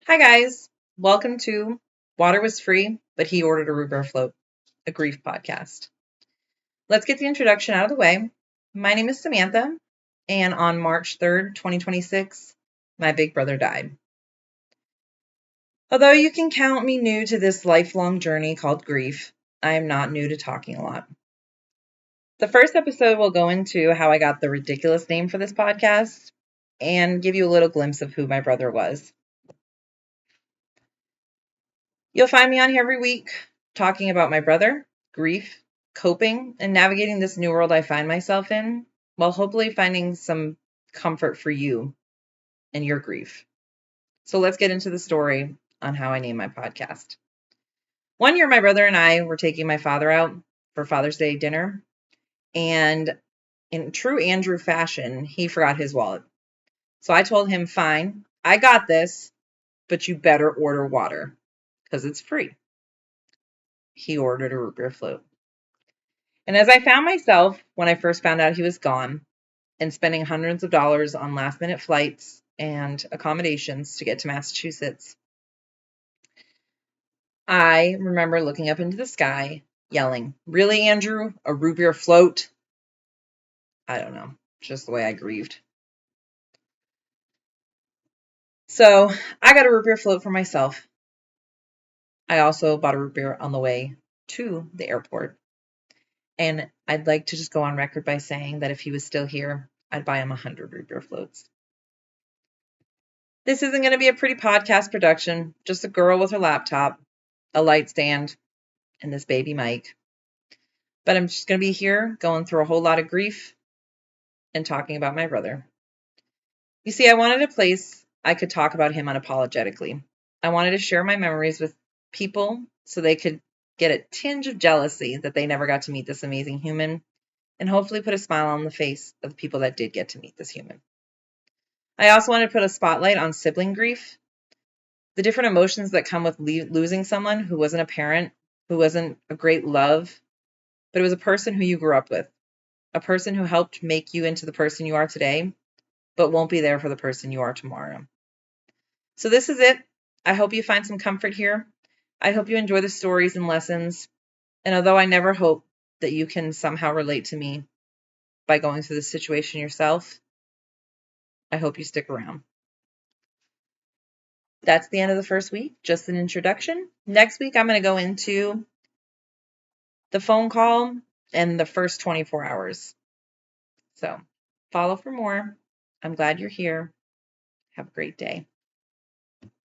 Hi guys, welcome to Water Was Free, but He Ordered a Root Beer Float, a grief podcast. Let's get the introduction out of the way. My name is Samantha, and on March 3rd, 2026, my big brother died. Although you can count me new to this lifelong journey called grief, I am not new to talking a lot. The first episode will go into how I got the ridiculous name for this podcast and give you a little glimpse of who my brother was. You'll find me on here every week talking about my brother, grief, coping, and navigating this new world I find myself in, while hopefully finding some comfort for you and your grief. So let's get into the story on how I named my podcast. One year, my brother and I were taking my father out for Father's Day dinner, and in true Andrew fashion, he forgot his wallet. So I told him, fine, I got this, but you better order water because it's free. He ordered a root beer float. And as I found myself when I first found out he was gone and spending hundreds of dollars on last minute flights and accommodations to get to Massachusetts, I remember looking up into the sky, yelling, "Really, Andrew? A root beer float?" I don't know, just the way I grieved. So I got a root beer float for myself. I also bought a root beer on the way to the airport. And I'd like to just go on record by saying that if he was still here, I'd buy him 100 root beer floats. This isn't going to be a pretty podcast production, just a girl with her laptop, a light stand, and this baby mic. But I'm just going to be here going through a whole lot of grief and talking about my brother. You see, I wanted a place I could talk about him unapologetically. I wanted to share my memories with people so they could get a tinge of jealousy that they never got to meet this amazing human, and hopefully put a smile on the face of the people that did get to meet this human. I also wanted to put a spotlight on sibling grief, the different emotions that come with losing someone who wasn't a parent, who wasn't a great love, but it was a person who you grew up with, a person who helped make you into the person you are today, but won't be there for the person you are tomorrow. So this is it. I hope you find some comfort here. I hope you enjoy the stories and lessons. And although I never hope that you can somehow relate to me by going through this situation yourself, I hope you stick around. That's the end of the first week, just an introduction. Next week, I'm going to go into the phone call and the first 24 hours. So follow for more. I'm glad you're here. Have a great day.